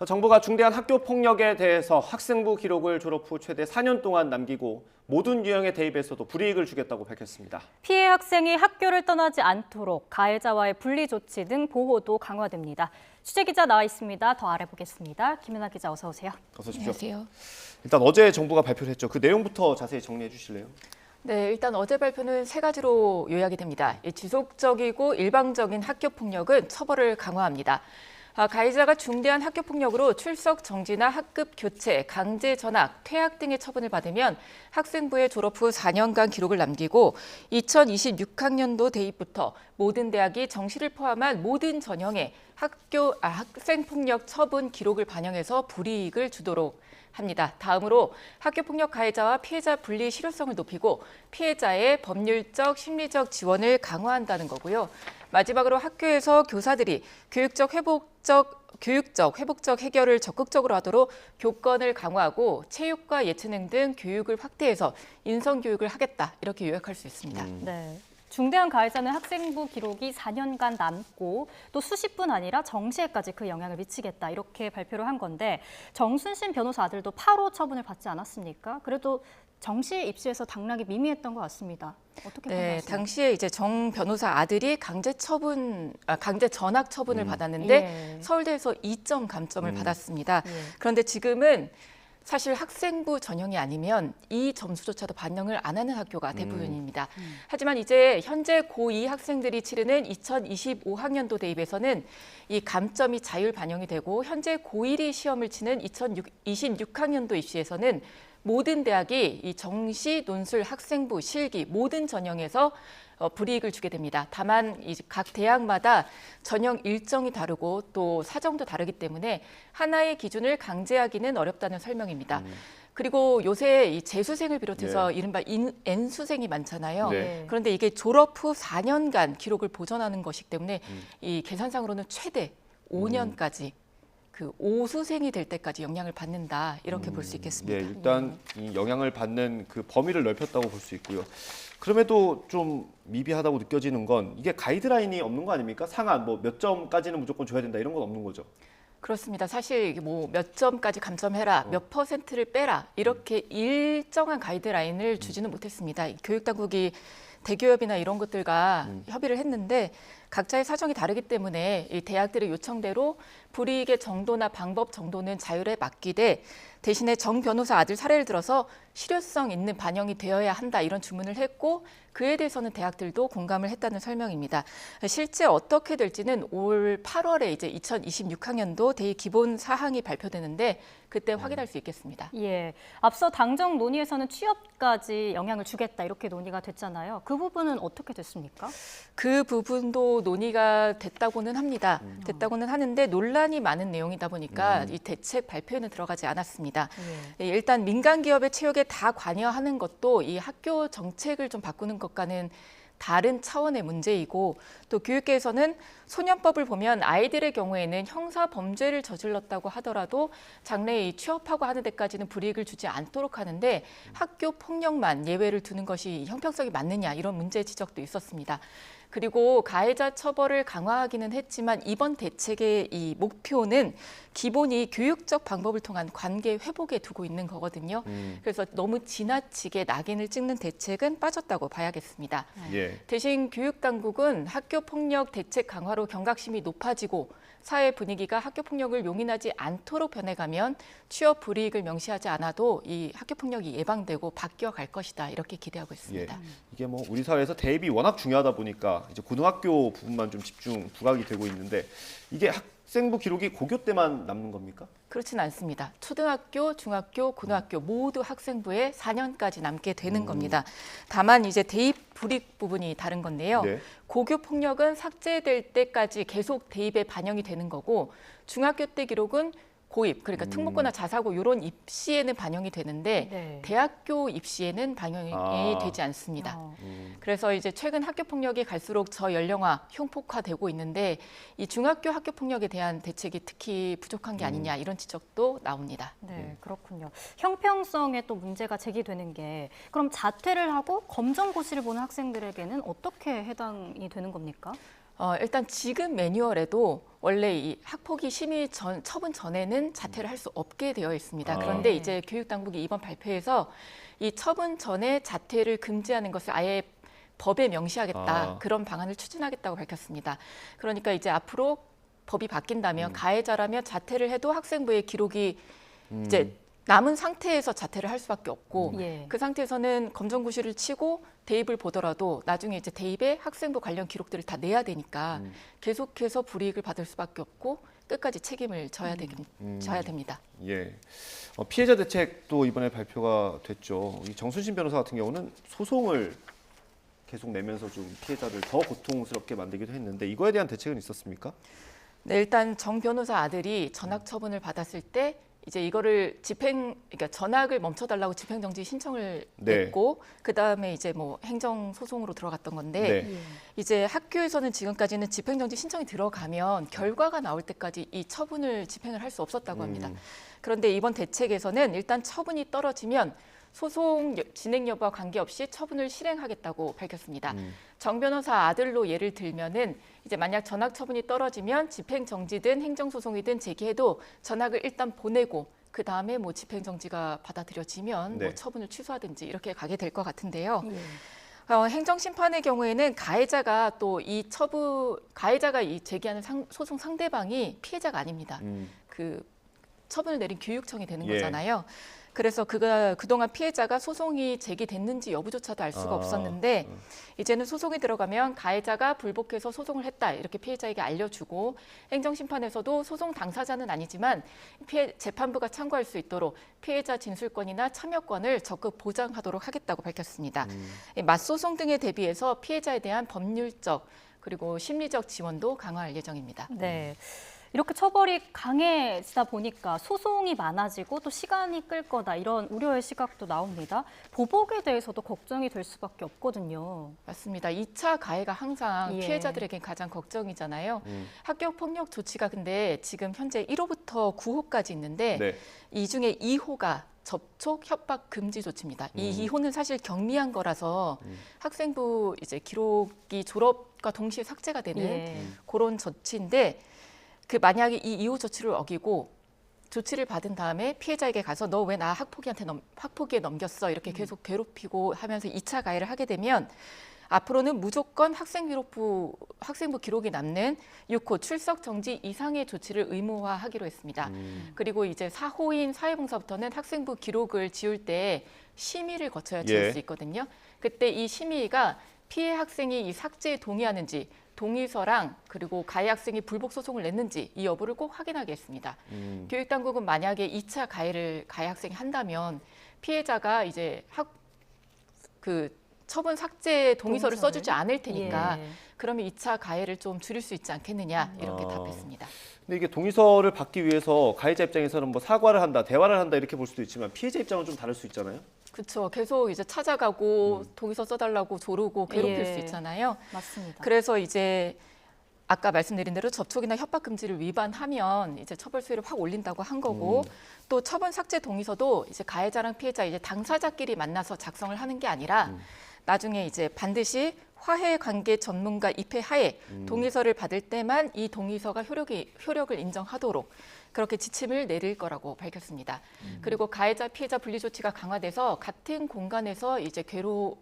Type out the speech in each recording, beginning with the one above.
정부가 중대한 학교 폭력에 대해서 학생부 기록을 졸업 후 최대 4년 동안 남기고 모든 유형의 대입에서도 불이익을 주겠다고 밝혔습니다. 피해 학생이 학교를 떠나지 않도록 가해자와의 분리 조치 등 보호도 강화됩니다. 취재기자 나와 있습니다. 더 알아보겠습니다. 김연아 기자 어서 오세요. 어서 오십시오. 안녕하세요. 일단 어제 정부가 발표를 했죠. 그 내용부터 자세히 정리해 주실래요? 네, 일단 어제 발표는 세 가지로 요약이 됩니다. 지속적이고 일방적인 학교 폭력은 처벌을 강화합니다. 가해자가 중대한 학교 폭력으로 출석 정지나 학급 교체, 강제 전학, 퇴학 등의 처분을 받으면 학생부의 졸업 후 4년간 기록을 남기고 2026학년도 대입부터 모든 대학이 정시를 포함한 모든 전형의 학생 폭력 처분 기록을 반영해서 불이익을 주도록 합니다. 다음으로 학교폭력 가해자와 피해자 분리 실효성을 높이고 피해자의 법률적, 심리적 지원을 강화한다는 거고요. 마지막으로 학교에서 교사들이 교육적, 회복적 해결을 적극적으로 하도록 교권을 강화하고 체육과 예체능 등 교육을 확대해서 인성교육을 하겠다. 이렇게 요약할 수 있습니다. 네. 중대한 가해자는 학생부 기록이 4년간 남고 또 수십뿐 아니라 정시에까지 그 영향을 미치겠다 이렇게 발표를 한 건데 정순신 변호사 아들도 8호 처분을 받지 않았습니까? 그래도 정시 입시에서 당락이 미미했던 것 같습니다. 어떻게 판단하십니까? 당시에 이제 정 변호사 아들이 강제 전학 처분을 받았는데 예. 서울대에서 2점 감점을 받았습니다. 예. 그런데 지금은 사실 학생부 전형이 아니면 이 점수조차도 반영을 안 하는 학교가 대부분입니다. 하지만 이제 현재 고2 학생들이 치르는 2025학년도 대입에서는 이 감점이 자율 반영이 되고 현재 고1이 시험을 치는 2026학년도 입시에서는 모든 대학이 이 정시, 논술, 학생부, 실기 모든 전형에서 불이익을 주게 됩니다. 다만 각 대학마다 전형 일정이 다르고 또 사정도 다르기 때문에 하나의 기준을 강제하기는 어렵다는 설명입니다. 그리고 요새 이 재수생을 비롯해서 이른바 N수생이 많잖아요. 네. 그런데 이게 졸업 후 4년간 기록을 보존하는 것이기 때문에 이 계산상으로는 최대 5년까지 그 5수생이 될 때까지 영향을 받는다 이렇게 볼 수 있겠습니다. 네, 일단 이 영향을 받는 그 범위를 넓혔다고 볼 수 있고요. 그럼에도 좀 미비하다고 느껴지는 건 이게 가이드라인이 없는 거 아닙니까? 상한 뭐 몇 점까지는 무조건 줘야 된다 이런 건 없는 거죠. 그렇습니다. 사실 이게 뭐 몇 점까지 감점해라, 몇 퍼센트를 빼라 이렇게 일정한 가이드라인을 주지는 못했습니다. 교육당국이 대기업이나 이런 것들과 협의를 했는데 각자의 사정이 다르기 때문에 이 대학들의 요청대로 불이익의 정도나 방법 정도는 자율에 맡기되 대신에 정 변호사 아들 사례를 들어서 실효성 있는 반영이 되어야 한다 이런 주문을 했고 그에 대해서는 대학들도 공감을 했다는 설명입니다. 실제 어떻게 될지는 올 8월에 이제 2026학년도 대입 기본 사항이 발표되는데 그때 확인할 수 있겠습니다. 예, 앞서 당정 논의에서는 취업까지 영향을 주겠다 이렇게 논의가 됐잖아요. 그 부분은 어떻게 됐습니까? 그 부분도 논의가 됐다고는 합니다. 됐다고는 하는데 논란이 많은 내용이다 보니까 이 대책 발표에는 들어가지 않았습니다. 일단 민간 기업의 채용에 다 관여하는 것도 이 학교 정책을 좀 바꾸는 것과는 다른 차원의 문제이고 또 교육계에서는 소년법을 보면 아이들의 경우에는 형사 범죄를 저질렀다고 하더라도 장래에 취업하고 하는 데까지는 불이익을 주지 않도록 하는데 학교 폭력만 예외를 두는 것이 형평성이 맞느냐 이런 문제 지적도 있었습니다. 그리고 가해자 처벌을 강화하기는 했지만 이번 대책의 이 목표는 기본이 교육적 방법을 통한 관계 회복에 두고 있는 거거든요. 그래서 너무 지나치게 낙인을 찍는 대책은 빠졌다고 봐야겠습니다. 예. 대신 교육당국은 학교폭력 대책 강화로 경각심이 높아지고 사회 분위기가 학교폭력을 용인하지 않도록 변해가면 취업 불이익을 명시하지 않아도 이 학교폭력이 예방되고 바뀌어갈 것이다 이렇게 기대하고 있습니다. 이게 뭐 우리 사회에서 대입이 워낙 중요하다 보니까 이제 고등학교 부분만 좀 집중 부각이 되고 있는데 이게 학생부 기록이 고교 때만 남는 겁니까? 그렇진 않습니다. 초등학교, 중학교, 고등학교 모두 학생부에 4년까지 남게 되는 겁니다. 다만 이제 대입 불이익 부분이 다른 건데요. 네. 고교 폭력은 삭제될 때까지 계속 대입에 반영이 되는 거고 중학교 때 기록은 고입, 그러니까 특목고나 자사고 이런 입시에는 반영이 되는데 네. 대학교 입시에는 반영이 되지 않습니다. 그래서 이제 최근 학교 폭력이 갈수록 저연령화, 흉폭화되고 있는데 이 중학교 학교 폭력에 대한 대책이 특히 부족한 게 아니냐 이런 지적도 나옵니다. 네, 그렇군요. 형평성에 또 문제가 제기되는 게 그럼 자퇴를 하고 검정고시를 보는 학생들에게는 어떻게 해당이 되는 겁니까? 일단 지금 매뉴얼에도 원래 이 학폭위 심의 처분 전에는 자퇴를 할 수 없게 되어 있습니다. 그런데 이제 교육당국이 이번 발표에서 이 처분 전에 자퇴를 금지하는 것을 아예 법에 명시하겠다. 그런 방안을 추진하겠다고 밝혔습니다. 그러니까 이제 앞으로 법이 바뀐다면 가해자라면 자퇴를 해도 학생부의 기록이 이제 남은 상태에서 자퇴를 할 수밖에 없고 그 상태에서는 검정고시를 치고 대입을 보더라도 나중에 이제 대입에 학생부 관련 기록들을 다 내야 되니까 계속해서 불이익을 받을 수밖에 없고 끝까지 책임을 져야 됩니다. 예. 피해자 대책도 이번에 발표가 됐죠. 이 정순신 변호사 같은 경우는 소송을 계속 내면서 좀 피해자를 더 고통스럽게 만들기도 했는데 이거에 대한 대책은 있었습니까? 네, 일단 정 변호사 아들이 전학 처분을 받았을 때 이제 이거를 그러니까 전학을 멈춰달라고 집행정지 신청을 냈고 그 다음에 이제 뭐 행정 소송으로 들어갔던 건데 이제 학교에서는 지금까지는 집행정지 신청이 들어가면 결과가 나올 때까지 이 처분을 집행을 할 수 없었다고 합니다. 그런데 이번 대책에서는 일단 처분이 떨어지면 소송 진행 여부와 관계없이 처분을 실행하겠다고 밝혔습니다. 정 변호사 아들로 예를 들면은 이제 만약 전학 처분이 떨어지면 집행 정지든 행정 소송이든 제기해도 전학을 일단 보내고 그 다음에 뭐 집행 정지가 받아들여지면 뭐 처분을 취소하든지 이렇게 가게 될 것 같은데요. 행정 심판의 경우에는 가해자가 또 가해자가 이 제기하는 소송 상대방이 피해자가 아닙니다. 그 처분을 내린 교육청이 되는 거잖아요. 그래서 그동안 피해자가 소송이 제기됐는지 여부조차도 알 수가 없었는데 이제는 소송이 들어가면 가해자가 불복해서 소송을 했다 이렇게 피해자에게 알려주고 행정심판에서도 소송 당사자는 아니지만 재판부가 참고할 수 있도록 피해자 진술권이나 참여권을 적극 보장하도록 하겠다고 밝혔습니다. 맞소송 등에 대비해서 피해자에 대한 법률적 그리고 심리적 지원도 강화할 예정입니다. 네. 이렇게 처벌이 강해지다 보니까 소송이 많아지고 또 시간이 끌 거다 이런 우려의 시각도 나옵니다. 보복에 대해서도 걱정이 될 수밖에 없거든요. 맞습니다. 2차 가해가 항상 피해자들에겐 가장 걱정이잖아요. 학교 폭력 조치가 근데 지금 현재 1호부터 9호까지 있는데 이 중에 2호가 접촉 협박 금지 조치입니다. 이 2호는 사실 경미한 거라서 학생부 이제 기록이 졸업과 동시에 삭제가 되는 그런 조치인데 만약에 이 2호 조치를 어기고 조치를 받은 다음에 피해자에게 가서 너 왜 나 학폭위에 넘겼어 이렇게 계속 괴롭히고 하면서 2차 가해를 하게 되면 앞으로는 무조건 학생부 기록이 남는 6호 출석 정지 이상의 조치를 의무화하기로 했습니다. 그리고 이제 4호인 사회봉사부터는 학생부 기록을 지울 때 심의를 거쳐야 지울 수 있거든요. 그때 이 심의가 피해 학생이 이 삭제에 동의하는지 동의서랑 그리고 가해 학생이 불복 소송을 냈는지 이 여부를 꼭 확인하게 했습니다. 교육당국은 만약에 2차 가해 학생이 한다면 피해자가 이제 처분 삭제 동의서를 써주지 않을 테니까 그러면 2차 가해를 좀 줄일 수 있지 않겠느냐 이렇게 답했습니다. 근데 이게 동의서를 받기 위해서 가해자 입장에서는 뭐 사과를 한다, 대화를 한다 이렇게 볼 수도 있지만 피해자 입장은 좀 다를 수 있잖아요. 그렇죠. 계속 이제 찾아가고 동의서 써달라고 조르고 괴롭힐 수 있잖아요. 맞습니다. 그래서 이제 아까 말씀드린 대로 접촉이나 협박 금지를 위반하면 이제 처벌 수위를 확 올린다고 한 거고 또 처분 삭제 동의서도 이제 가해자랑 피해자 이제 당사자끼리 만나서 작성을 하는 게 아니라 나중에 이제 반드시 화해 관계 전문가 입회 하에 동의서를 받을 때만 이 동의서가 효력을 인정하도록 그렇게 지침을 내릴 거라고 밝혔습니다. 그리고 가해자 피해자 분리 조치가 강화돼서 같은 공간에서 이제 괴로울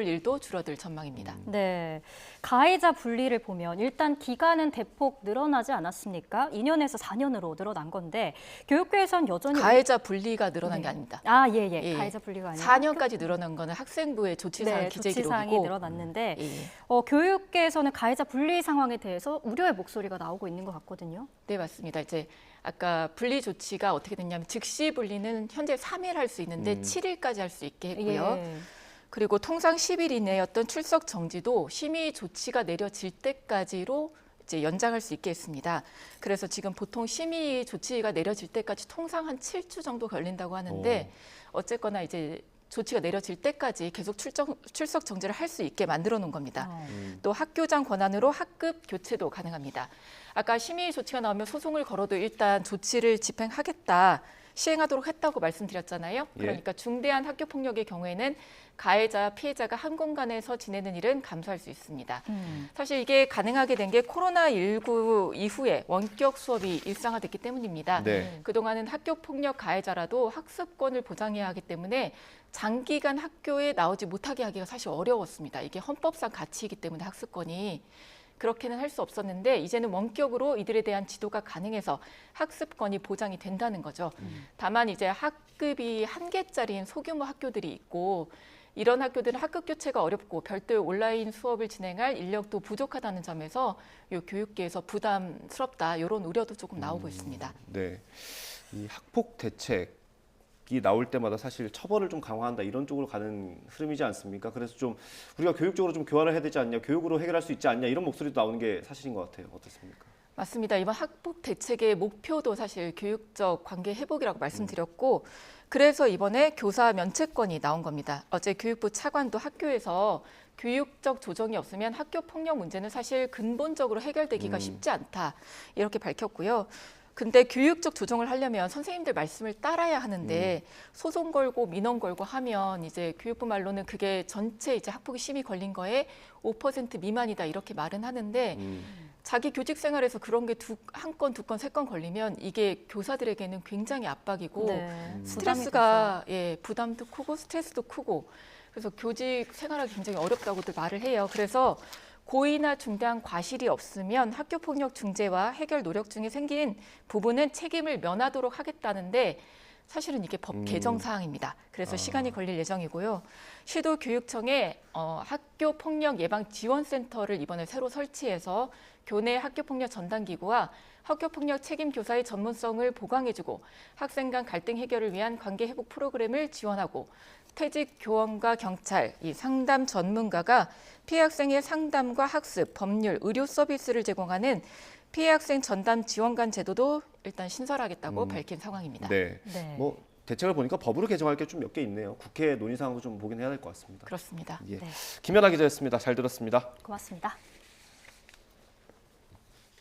일도 줄어들 전망입니다. 네, 가해자 분리를 보면 일단 기간은 대폭 늘어나지 않았습니까? 2년에서 4년으로 늘어난 건데 교육부에서는 여전히 가해자 분리가 늘어난 게 아닙니다. 가해자 분리가 아니라 4년까지 늘어난 거는 학생부의 조치사항 기재 조치사항이 기록이고 늘어났는데 교육계에서는 가해자 분리 상황에 대해서 우려의 목소리가 나오고 있는 것 같거든요. 네, 맞습니다. 이제 아까 분리 조치가 어떻게 됐냐면 즉시 분리는 현재 3일 할 수 있는데 7일까지 할 수 있게 했고요. 그리고 통상 10일 이내였던 출석 정지도 심의 조치가 내려질 때까지로 이제 연장할 수 있게 했습니다. 그래서 지금 보통 심의 조치가 내려질 때까지 통상 한 7주 정도 걸린다고 하는데 어쨌거나 이제 조치가 내려질 때까지 계속 출석 정지를 할 수 있게 만들어 놓은 겁니다. 또 학교장 권한으로 학급 교체도 가능합니다. 아까 심의 조치가 나오면 소송을 걸어도 일단 조치를 집행하겠다. 시행하도록 했다고 말씀드렸잖아요. 그러니까 중대한 학교 폭력의 경우에는 가해자, 피해자가 한 공간에서 지내는 일은 감수할 수 있습니다. 사실 이게 가능하게 된 게 코로나19 이후에 원격 수업이 일상화됐기 때문입니다. 네. 그동안은 학교 폭력 가해자라도 학습권을 보장해야 하기 때문에 장기간 학교에 나오지 못하게 하기가 사실 어려웠습니다. 이게 헌법상 가치이기 때문에 학습권이. 그렇게는 할 수 없었는데 이제는 원격으로 이들에 대한 지도가 가능해서 학습권이 보장이 된다는 거죠. 다만 이제 학급이 1개짜리인 소규모 학교들이 있고 이런 학교들은 학급 교체가 어렵고 별도의 온라인 수업을 진행할 인력도 부족하다는 점에서 이 교육계에서 부담스럽다 이런 우려도 조금 나오고 있습니다. 네. 이 학폭 대책이 나올 때마다 사실 처벌을 좀 강화한다 이런 쪽으로 가는 흐름이지 않습니까? 그래서 좀 우리가 교육적으로 좀 교환을 해야 되지 않냐, 교육으로 해결할 수 있지 않냐 이런 목소리도 나오는 게 사실인 것 같아요. 어떻습니까? 맞습니다. 이번 학폭 대책의 목표도 사실 교육적 관계 회복이라고 말씀드렸고 그래서 이번에 교사 면책권이 나온 겁니다. 어제 교육부 차관도 학교에서 교육적 조정이 없으면 학교 폭력 문제는 사실 근본적으로 해결되기가 쉽지 않다 이렇게 밝혔고요. 근데 교육적 조정을 하려면 선생님들 말씀을 따라야 하는데 소송 걸고 민원 걸고 하면 이제 교육부 말로는 그게 전체 이제 학폭이 심히 걸린 거에 5% 미만이다 이렇게 말은 하는데 자기 교직 생활에서 그런 게 한 건, 두 건, 세 건 걸리면 이게 교사들에게는 굉장히 압박이고 스트레스가 부담도 크고 스트레스도 크고 그래서 교직 생활하기 굉장히 어렵다고들 말을 해요. 그래서 고의나 중대한 과실이 없으면 학교 폭력 중재와 해결 노력 중에 생긴 부분은 책임을 면하도록 하겠다는데 사실은 이게 법 개정 사항입니다. 그래서 시간이 걸릴 예정이고요. 시도교육청에 학교 폭력 예방 지원센터를 이번에 새로 설치해서 교내 학교 폭력 전담 기구와 학교 폭력 책임 교사의 전문성을 보강해주고 학생 간 갈등 해결을 위한 관계 회복 프로그램을 지원하고 퇴직 교원과 경찰, 이 상담 전문가가 피해 학생의 상담과 학습, 법률, 의료 서비스를 제공하는 피해 학생 전담 지원관 제도도 일단 신설하겠다고 밝힌 상황입니다. 네. 네. 뭐 대책을 보니까 법으로 개정할 게 좀 몇 개 있네요. 국회 논의 사항도 좀 보긴 해야 될 것 같습니다. 그렇습니다. 예. 네. 김연아 기자였습니다. 잘 들었습니다. 고맙습니다.